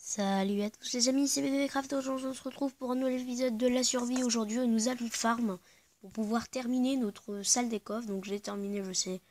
Salut à tous les amis, c'est BBcraft. Aujourd'hui on se retrouve pour un nouvel épisode de la survie. Aujourd'hui nous allons farm pour pouvoir terminer notre salle des coffres. Donc j'ai terminé, je sais,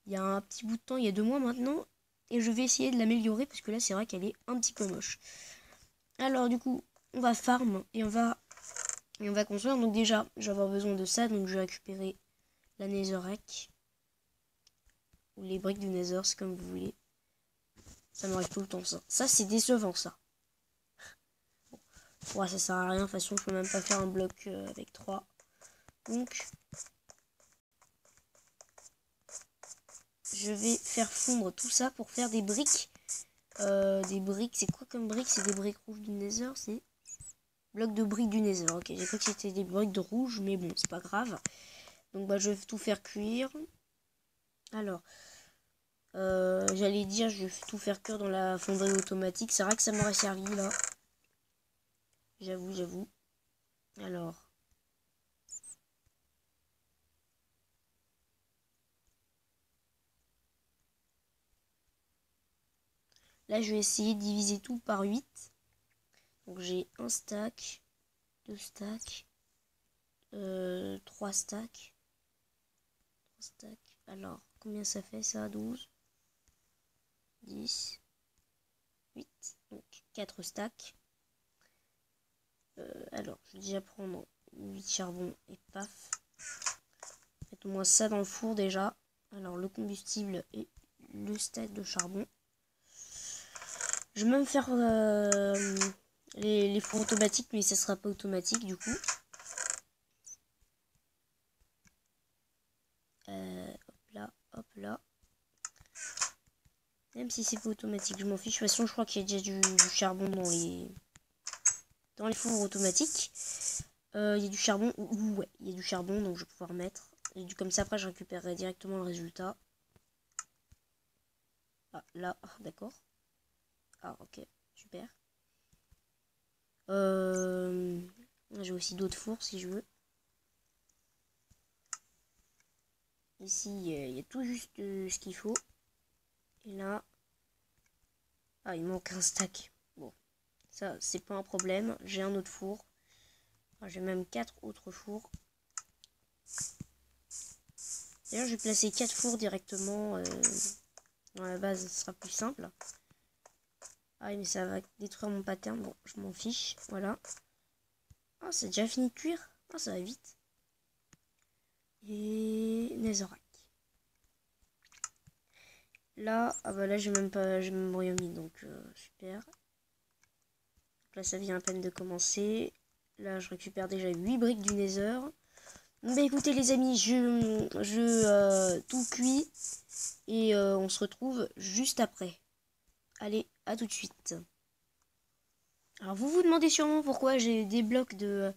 il y a un petit bout de temps, il y a 2 mois maintenant. Et je vais essayer de l'améliorer parce que là c'est vrai qu'elle est un petit peu moche. Alors du coup on va farm et on va construire. Donc déjà je vais avoir besoin de ça, donc je vais récupérer la netherrack. Ou les briques du nether, c'est comme vous voulez. Ça m'arrive tout le temps ça. Ça c'est décevant ça. Ouais, ça sert à rien, de toute façon je peux même pas faire un bloc avec 3. Donc je vais faire fondre tout ça pour faire des briques. Des briques, c'est quoi comme briques? C'est des briques rouges du nether, c'est blocs de briques du nether. Ok, j'ai cru que c'était des briques de rouge, mais bon, c'est pas grave. Donc bah je vais tout faire cuire. Alors, j'allais dire je vais tout faire cuire dans la fonderie automatique. C'est vrai que ça m'aurait servi là. J'avoue. Alors. Là, je vais essayer de diviser tout par 8. Donc j'ai un stack, 2 stacks, 3 stacks. Alors, combien ça fait ça? 12, 10, 8. Donc 4 stacks. Alors, je vais déjà prendre 8 charbons et paf. Mettons-moi ça dans le four déjà. Alors, le combustible et le stack de charbon. Je vais même faire les fours automatiques, mais ça sera pas automatique du coup. Hop là. Même si c'est pas automatique, je m'en fiche. De toute façon, je crois qu'il y a déjà du charbon dans les fours automatiques. Il y a du charbon. Ouais, il y a du charbon, donc je vais pouvoir mettre. Et comme ça, après, je récupérerai directement le résultat. Ah, là, d'accord. Ah, ok, super. J'ai aussi d'autres fours si je veux. Ici, il y a tout juste ce qu'il faut. Et là... Ah, il manque un stack. Bon, ça, c'est pas un problème. J'ai un autre four. Enfin, j'ai même 4 autres fours. D'ailleurs, je vais placer 4 fours directement dans la base, ce sera plus simple. Ah, mais ça va détruire mon pattern. Bon, je m'en fiche. Voilà. Ah, c'est déjà fini de cuire. Ah, ça va vite. Et netherrack. Là, ah bah là, j'ai même rien mis, donc super. Donc là, ça vient à peine de commencer. Là, je récupère déjà 8 briques du nether. Bah écoutez les amis, je tout cuit et on se retrouve juste après. Allez, à tout de suite. Alors vous vous demandez sûrement pourquoi j'ai des blocs de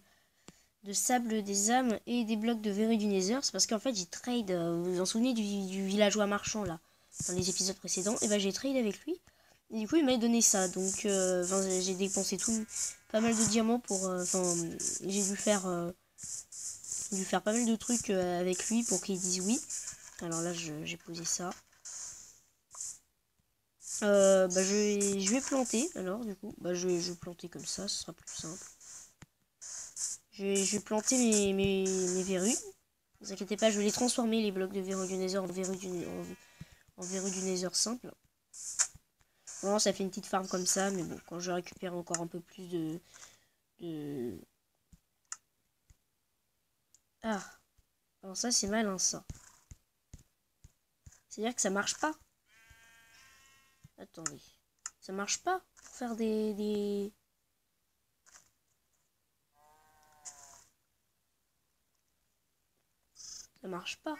sable des âmes et des blocs de verrues du nether. C'est parce qu'en fait j'ai trade, vous vous en souvenez du villageois marchand là, dans les épisodes précédents. Et ben j'ai trade avec lui. Et du coup il m'a donné ça. Donc j'ai dépensé pas mal de diamants pour... j'ai dû faire pas mal de trucs avec lui pour qu'il dise oui. Alors là j'ai posé ça. Je vais planter alors du coup. Je vais planter comme ça, ce sera plus simple. Je vais planter mes verrues. Ne vous inquiétez pas, je vais les transformer les blocs de verrues du nether en verrues du nether simple. Bon, ça fait une petite farm comme ça, mais bon, quand je récupère encore un peu plus de... Ah, alors ça c'est malin ça. C'est-à-dire que ça marche pas. Attendez, ça marche pas pour faire des... Ça marche pas.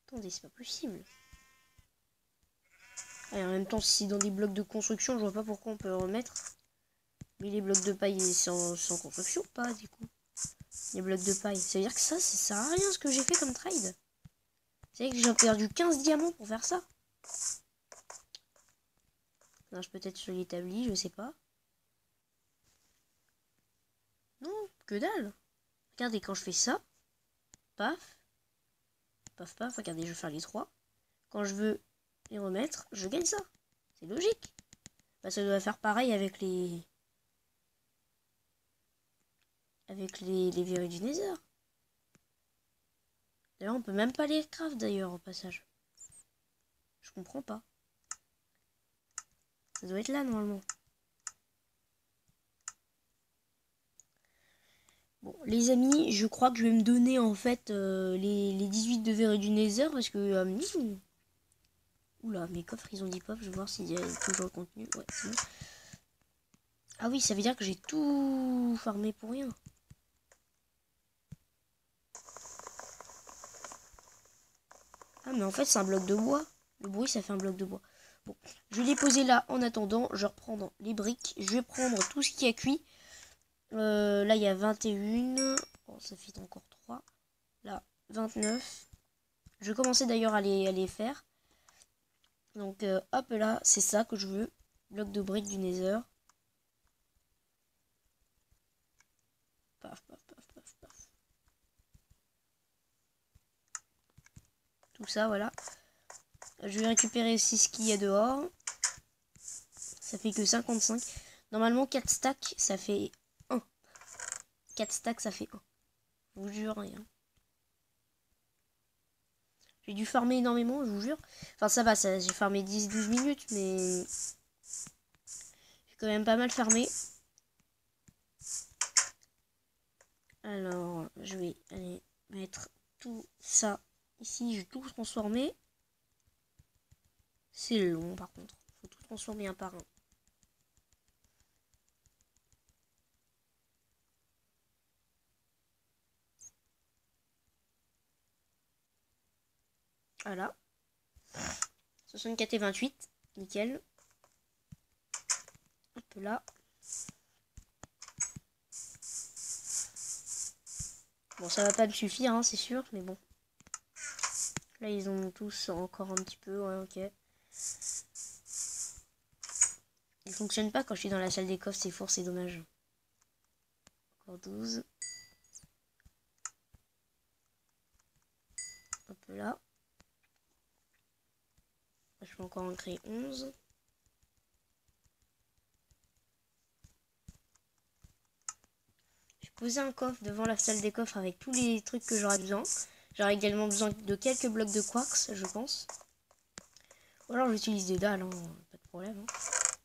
Attendez, c'est pas possible. Et en même temps, si dans des blocs de construction, je vois pas pourquoi on peut remettre. Mais les blocs de paille sans construction, pas du coup. Les blocs de paille. Ça veut dire que ça sert à rien ce que j'ai fait comme trade. C'est vrai que j'ai perdu 15 diamants pour faire ça. Non, peut-être sur l'établi, je sais pas. Non, que dalle. Regardez, quand je fais ça, paf, paf, paf, regardez, je vais faire les 3. Quand je veux les remettre, je gagne ça. C'est logique. Bah, ça doit faire pareil avec les... les verrues du Nether. D'ailleurs, on peut même pas les craft d'ailleurs au passage. Je comprends pas. Ça doit être là normalement. Bon, les amis, je crois que je vais me donner en fait les 18 de verrues du Nether parce que... oula, mes coffres ils ont dit pop, je vais voir s'il y a toujours le contenu. Ouais, c'est bon. Ah oui, ça veut dire que j'ai tout farmé pour rien. Ah mais en fait c'est un bloc de bois. Le bruit ça fait un bloc de bois. Bon, je vais les poser là en attendant. Je vais reprendre les briques. Je vais prendre tout ce qui a cuit. Là il y a 21. Bon, ça fait encore 3. Là 29. Je vais commencer d'ailleurs à les faire. Donc hop là, c'est ça que je veux. Bloc de briques du Nether. Paf, paf, paf, paf, paf. Tout ça, voilà. Je vais récupérer aussi ce qu'il y a dehors. Ça fait que 55. Normalement, 4 stacks, ça fait 1. 4 stacks, ça fait 1. Je vous jure, rien. J'ai dû farmer énormément, je vous jure. Enfin, ça va, j'ai farmé 10-12 minutes, mais... j'ai quand même pas mal farmé. Alors, je vais aller mettre tout ça ici. Je vais tout transformer. C'est long, par contre. Faut tout transformer un par un. Voilà. 64 et 28. Nickel. Hop là. Bon, ça va pas me suffire, hein, c'est sûr, mais bon. Là, ils ont tous encore un petit peu, ouais, ok. Il fonctionne pas quand je suis dans la salle des coffres, c'est fort, c'est dommage. Encore 12. Hop là. Je peux encore en créer 11. Je vais poser un coffre devant la salle des coffres avec tous les trucs que j'aurai besoin. J'aurai également besoin de quelques blocs de quartz, je pense. Ou alors j'utilise des dalles, hein, pas de problème. Hein.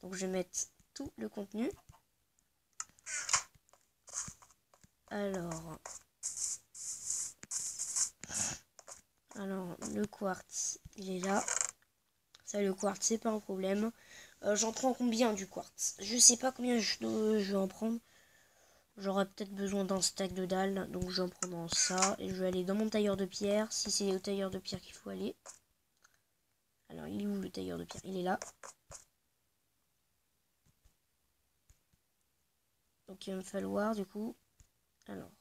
Donc je vais mettre tout le contenu. Alors le quartz, il est là. Ça, le quartz, c'est pas un problème. J'en prends combien du quartz? Je sais pas combien je vais en prendre. J'aurai peut-être besoin d'un stack de dalles. Donc j'en prends ça. Et je vais aller dans mon tailleur de pierre. Si c'est au tailleur de pierre qu'il faut aller. Alors il est où le tailleur de pierre? Il est là. Donc il va me falloir du coup. Alors.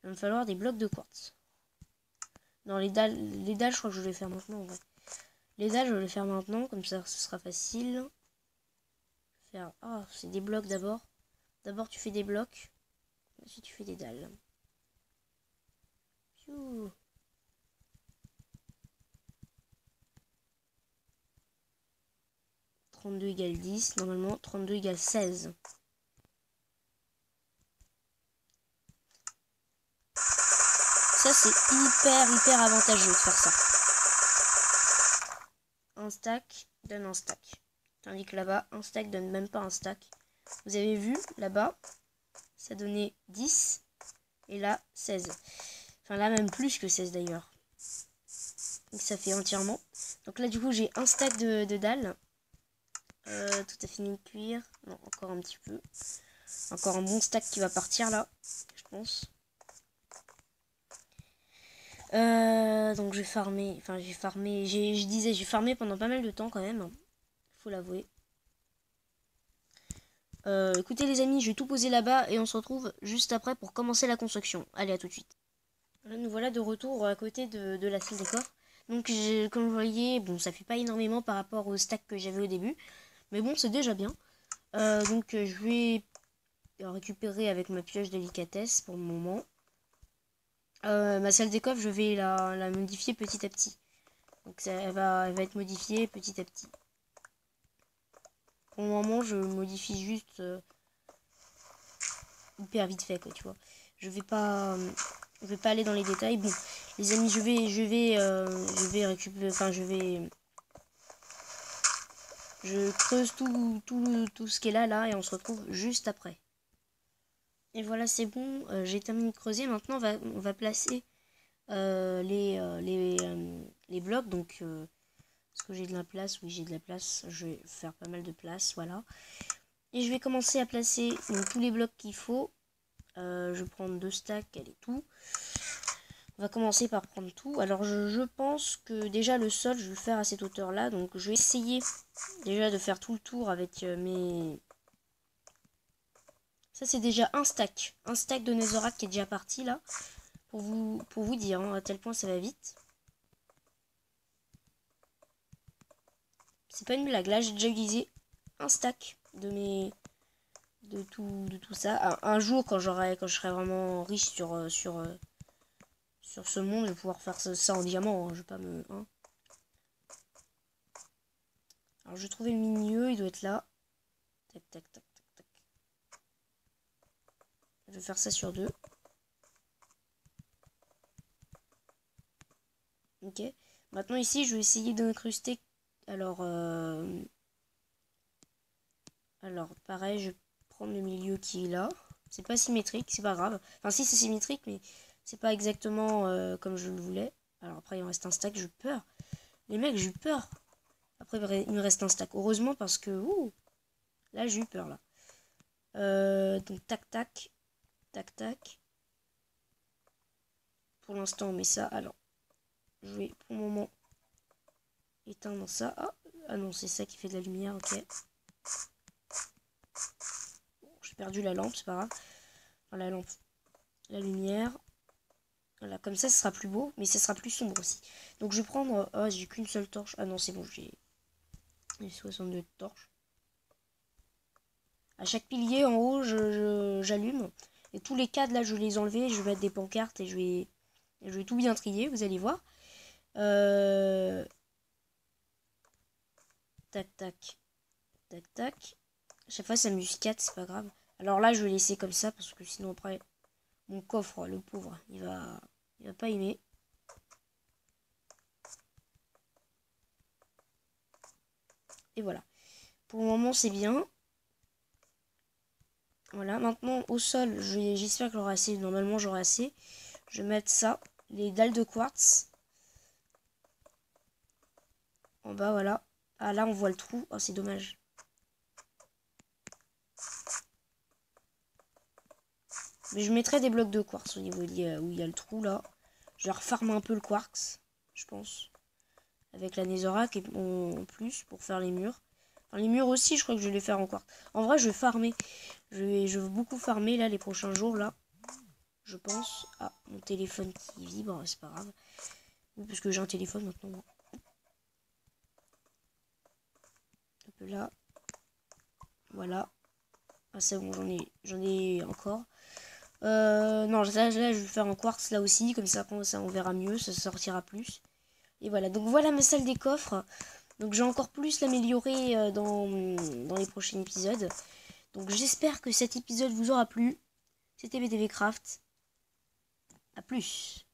Il va me falloir des blocs de quartz. Non, les dalles, je crois que je vais les faire maintenant en vrai. Les dalles, je vais les faire maintenant, comme ça ce sera facile. Faire... Ah, c'est des blocs d'abord. D'abord tu fais des blocs. Ensuite tu fais des dalles. Piou. « 32 égale 10. Normalement, 32 égale 16. Ça, c'est hyper avantageux de faire ça. Un stack donne un stack. Tandis que là-bas, un stack donne même pas un stack. Vous avez vu, là-bas, ça donnait 10. Et là, 16. Enfin, là, même plus que 16 d'ailleurs. Donc, ça fait entièrement. Donc là, du coup, j'ai un stack de dalles. Tout a fini de cuire. Non, encore un petit peu. Encore un bon stack qui va partir là, je pense. Donc j'ai farmé, je disais j'ai farmé pendant pas mal de temps quand même, faut l'avouer. Écoutez les amis, je vais tout poser là-bas et on se retrouve juste après pour commencer la construction. Allez, à tout de suite. Là, nous voilà de retour à côté de la salle des coffres. Donc comme vous voyez, bon ça fait pas énormément par rapport au stack que j'avais au début, mais bon c'est déjà bien. Donc je vais récupérer avec ma pioche délicatesse pour le moment. Ma salle des coffres, je vais la modifier petit à petit. Donc ça, elle va être modifiée petit à petit. Pour le moment, je modifie juste hyper vite fait, quoi, tu vois. Je vais pas aller dans les détails. Bon, les amis, je vais récupérer, enfin, je creuse tout ce qui est là, et on se retrouve juste après. Et voilà, c'est bon, j'ai terminé de creuser. Maintenant, on va placer les blocs. Donc, est-ce que j'ai de la place? Oui, j'ai de la place. Je vais faire pas mal de place, voilà. Et je vais commencer à placer donc, tous les blocs qu'il faut. Je vais prendre 2 stacks, et tout. On va commencer par prendre tout. Alors, je pense que déjà le sol, je vais le faire à cette hauteur-là. Donc, je vais essayer déjà de faire tout le tour avec mes... Ça, c'est déjà un stack. Un stack de netherrack qui est déjà parti, là. Pour vous dire, hein, à tel point ça va vite. C'est pas une blague. Là, j'ai déjà utilisé un stack de tout ça. Un jour, quand je serai vraiment riche sur ce monde, je vais pouvoir faire ça en diamant. Hein. Je vais pas me... Hein. Alors, je vais trouver le milieu. Il doit être là. Tac, tac, tac, tac, tac. Je vais faire ça sur 2. Ok. Maintenant, ici, je vais essayer d'incruster. Alors, pareil, je vais prendre le milieu qui est là. C'est pas symétrique, c'est pas grave. Enfin, si, c'est symétrique, mais c'est pas exactement comme je le voulais. Alors, après, il me reste un stack, j'ai eu peur. Les mecs, j'ai eu peur. Après, il me reste un stack. Heureusement, parce que... Ouh, là, j'ai eu peur, là. Donc, tac, tac. Tac, tac. Pour l'instant, on met ça. Alors, je vais, pour le moment, éteindre ça. Ah non, c'est ça qui fait de la lumière, ok. J'ai perdu la lampe, c'est pas grave. Enfin, la lampe. La lumière. Voilà, comme ça, ce sera plus beau, mais ça sera plus sombre aussi. Donc, je vais prendre... Oh, j'ai qu'une seule torche. Ah non, c'est bon, j'ai 62 torches. À chaque pilier, en haut, j'allume. Et tous les cadres, là, je vais les enlever. Je vais mettre des pancartes et je vais tout bien trier, vous allez voir. Tac, tac. Tac, tac. À chaque fois, ça muscate, c'est pas grave. Alors là, je vais laisser comme ça, parce que sinon, après, mon coffre, le pauvre, il va pas aimer. Et voilà. Pour le moment, c'est bien. Voilà, maintenant, au sol, j'espère que j'aurai assez. Normalement, j'aurai assez. Je vais mettre ça, les dalles de quartz. En bas, voilà. Ah, là, on voit le trou. Oh, c'est dommage. Mais je mettrai des blocs de quartz au niveau où il y a le trou, là. Je vais refarmer un peu le quartz, je pense. Avec la netherrack et en plus, pour faire les murs. Enfin, les murs aussi, je crois que je vais les faire en quartz. En vrai, je vais farmer. Je veux beaucoup farmer, là, les prochains jours, là. Je pense. Ah, mon téléphone qui vibre, c'est pas grave. Oui, parce que j'ai un téléphone maintenant. Un peu là. Voilà. Ah, c'est bon, j'en ai encore. Non, là, je vais faire en quartz là aussi, comme ça on verra mieux, ça sortira plus. Et voilà, donc voilà ma salle des coffres. Donc j'ai encore plus l'améliorer dans les prochains épisodes. Donc j'espère que cet épisode vous aura plu. C'était BTV Craft. A plus.